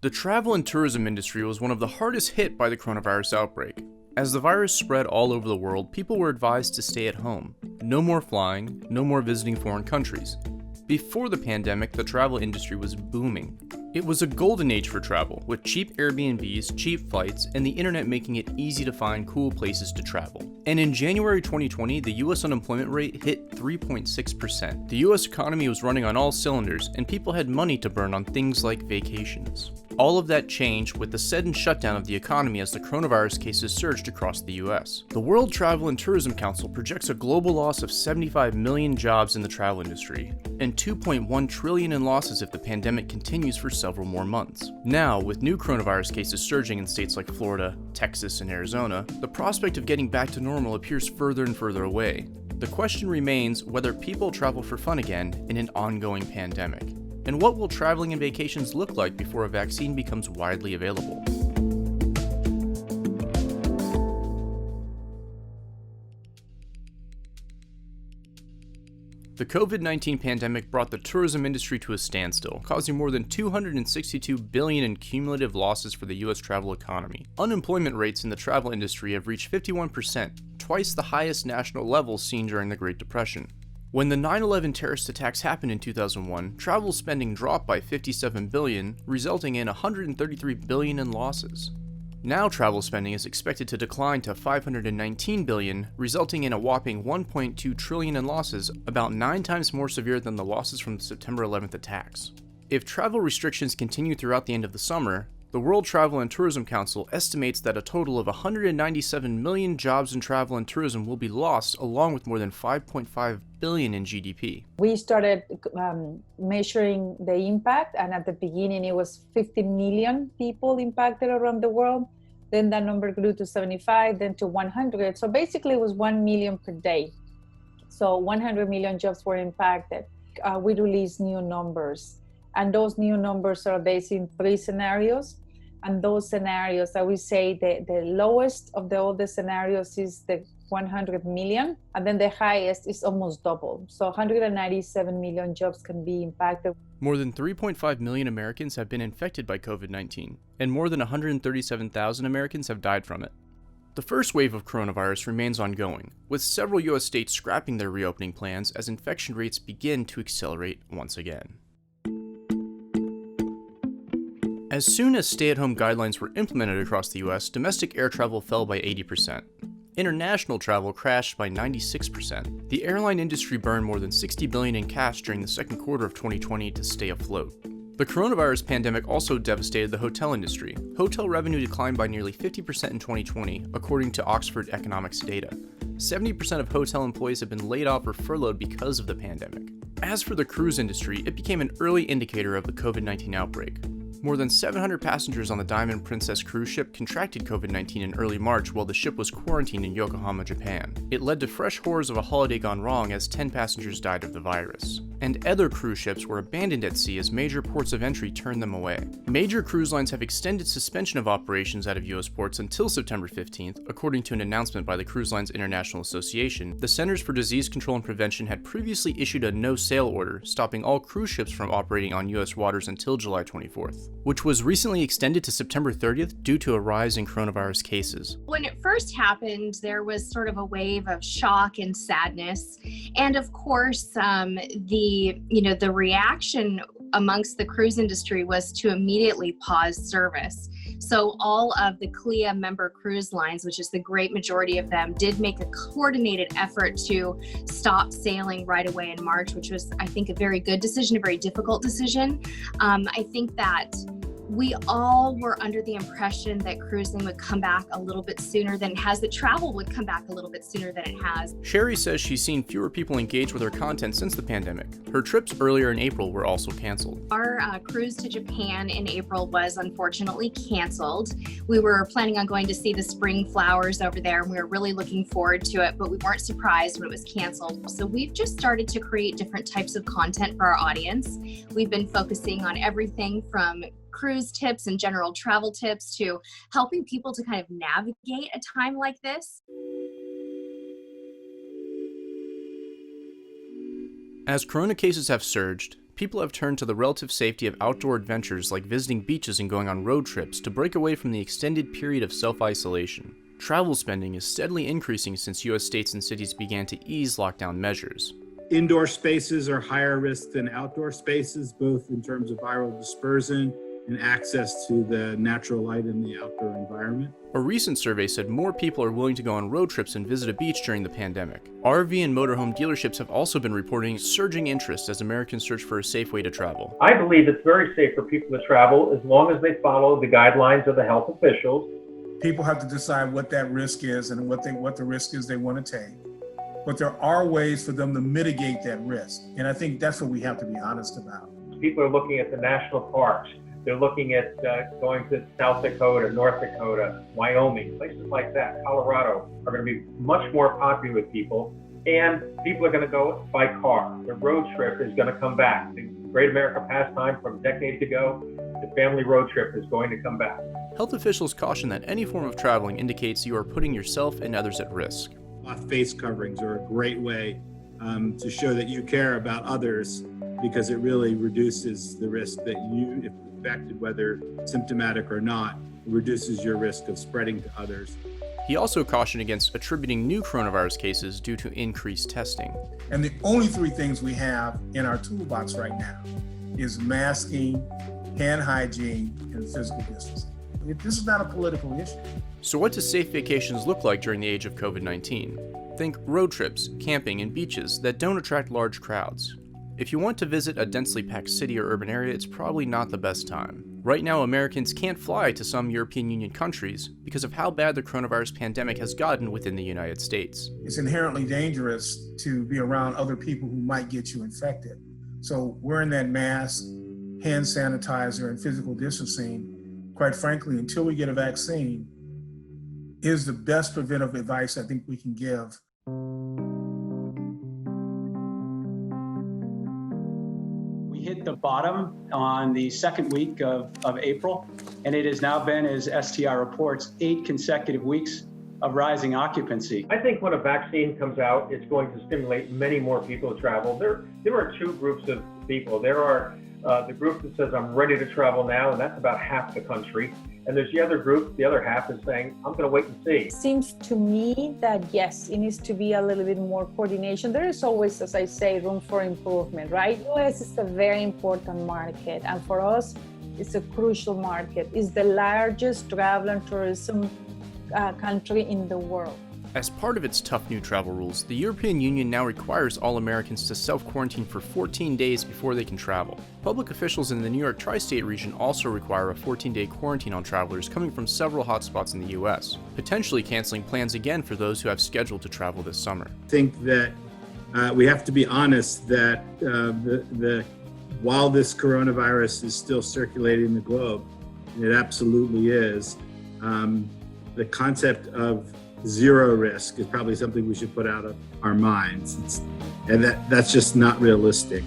The travel and tourism industry was one of the hardest hit by the coronavirus outbreak. As the virus spread all over the world, people were advised to stay at home. No more flying, no more visiting foreign countries. Before the pandemic, the travel industry was booming. It was a golden age for travel, with cheap Airbnbs, cheap flights, and the internet making it easy to find cool places to travel. And in January 2020, the US unemployment rate hit 3.6%. The US economy was running on all cylinders, and people had money to burn on things like vacations. All of that changed with the sudden shutdown of the economy as the coronavirus cases surged across the US. The World Travel and Tourism Council projects a global loss of 75 million jobs in the travel industry, and 2.1 trillion in losses if the pandemic continues for several more months. Now, with new coronavirus cases surging in states like Florida, Texas, and Arizona, the prospect of getting back to normal appears further and further away. The question remains whether people travel for fun again in an ongoing pandemic. And what will traveling and vacations look like before a vaccine becomes widely available? The COVID-19 pandemic brought the tourism industry to a standstill, causing more than $262 billion in cumulative losses for the US travel economy. Unemployment rates in the travel industry have reached 51%, twice the highest national level seen during the Great Depression. When the 9/11 terrorist attacks happened in 2001, travel spending dropped by $57 billion, resulting in $133 billion in losses. Now travel spending is expected to decline to $519 billion, resulting in a whopping $1.2 trillion in losses, about 9 times more severe than the losses from the September 11th attacks. If travel restrictions continue throughout the end of the summer, the World Travel and Tourism Council estimates that a total of 197 million jobs in travel and tourism will be lost, along with more than 5.5 billion in GDP. We started measuring the impact, and at the beginning it was 50 million people impacted around the world. Then that number grew to 75, then to 100. So basically it was 1 million per day. So 100 million jobs were impacted. We released new numbers, and those new numbers are based in 3 scenarios. And those scenarios, I would say the lowest of all the scenarios is the 100 million, and then the highest is almost double. So 197 million jobs can be impacted. More than 3.5 million Americans have been infected by COVID-19, and more than 137,000 Americans have died from it. The first wave of coronavirus remains ongoing, with several US states scrapping their reopening plans as infection rates begin to accelerate once again. As soon as stay-at-home guidelines were implemented across the US, domestic air travel fell by 80%. International travel crashed by 96%. The airline industry burned more than $60 billion in cash during the second quarter of 2020 to stay afloat. The coronavirus pandemic also devastated the hotel industry. Hotel revenue declined by nearly 50% in 2020, according to Oxford Economics data. 70% of hotel employees have been laid off or furloughed because of the pandemic. As for the cruise industry, it became an early indicator of the COVID-19 outbreak. More than 700 passengers on the Diamond Princess cruise ship contracted COVID-19 in early March while the ship was quarantined in Yokohama, Japan. It led to fresh horrors of a holiday gone wrong as 10 passengers died of the virus. And other cruise ships were abandoned at sea as major ports of entry turned them away. Major cruise lines have extended suspension of operations out of US ports until September 15th, according to an announcement by the Cruise Lines International Association. The Centers for Disease Control and Prevention had previously issued a no-sail order, stopping all cruise ships from operating on US waters until July 24th. Which was recently extended to September 30th due to a rise in coronavirus cases. When it first happened, there was sort of a wave of shock and sadness. And of course, the reaction amongst the cruise industry was to immediately pause service. So all of the CLIA member cruise lines, which is the great majority of them, did make a coordinated effort to stop sailing right away in March, which was, I think, a very good decision, a very difficult decision. I think that we all were under the impression that cruising would come back a little bit sooner than it has, that travel would come back a little bit sooner than it has. Sherry says she's seen fewer people engage with her content since the pandemic. Her trips earlier in April were also canceled. Our cruise to Japan in April was unfortunately canceled. We were planning on going to see the spring flowers over there, and we were really looking forward to it, but we weren't surprised when it was canceled. So we've just started to create different types of content for our audience. We've been focusing on everything from cruise tips and general travel tips to helping people to kind of navigate a time like this. As corona cases have surged, people have turned to the relative safety of outdoor adventures like visiting beaches and going on road trips to break away from the extended period of self-isolation. Travel spending is steadily increasing since U.S. states and cities began to ease lockdown measures. Indoor spaces are higher risk than outdoor spaces, both in terms of viral dispersion and access to the natural light in the outdoor environment. A recent survey said more people are willing to go on road trips and visit a beach during the pandemic. RV and motorhome dealerships have also been reporting surging interest as Americans search for a safe way to travel. I believe it's very safe for people to travel as long as they follow the guidelines of the health officials. People have to decide what that risk is and what the risk is they want to take. But there are ways for them to mitigate that risk. And I think that's what we have to be honest about. People are looking at the national parks. They're looking at going to South Dakota, North Dakota, Wyoming, places like that. Colorado are going to be much more popular with people, and people are going to go by car. The road trip is going to come back. The Great America Pastime from decades ago, the family road trip is going to come back. Health officials caution that any form of traveling indicates you are putting yourself and others at risk. Face coverings are a great way to show that you care about others, because it really reduces the risk that you, if infected, whether symptomatic or not, reduces your risk of spreading to others. He also cautioned against attributing new coronavirus cases due to increased testing. And the only three things we have in our toolbox right now is masking, hand hygiene, and physical distancing. This is not a political issue. So what do safe vacations look like during the age of COVID-19? Think road trips, camping, and beaches that don't attract large crowds. If you want to visit a densely packed city or urban area, it's probably not the best time. Right now, Americans can't fly to some European Union countries because of how bad the coronavirus pandemic has gotten within the United States. It's inherently dangerous to be around other people who might get you infected. So wearing that mask, hand sanitizer, and physical distancing, quite frankly, until we get a vaccine, is the best preventive advice I think we can give. Hit the bottom on the second week of April, and it has now been, as STR reports, 8 consecutive weeks of rising occupancy. I think when a vaccine comes out, it's going to stimulate many more people to travel. There are two groups of people. There are the group that says, I'm ready to travel now, and that's about half the country. And there's the other group, the other half is saying, I'm going to wait and see. It seems to me that yes, it needs to be a little bit more coordination. There is always, as I say, room for improvement, right? US is a very important market, and for us, it's a crucial market. It's the largest travel and tourism country in the world. As part of its tough new travel rules, the European Union now requires all Americans to self-quarantine for 14 days before they can travel. Public officials in the New York tri-state region also require a 14-day quarantine on travelers coming from several hotspots in the U.S., potentially canceling plans again for those who have scheduled to travel this summer. I think that we have to be honest that while this coronavirus is still circulating the globe, it absolutely is, the concept of zero risk is probably something we should put out of our minds. And that's just not realistic.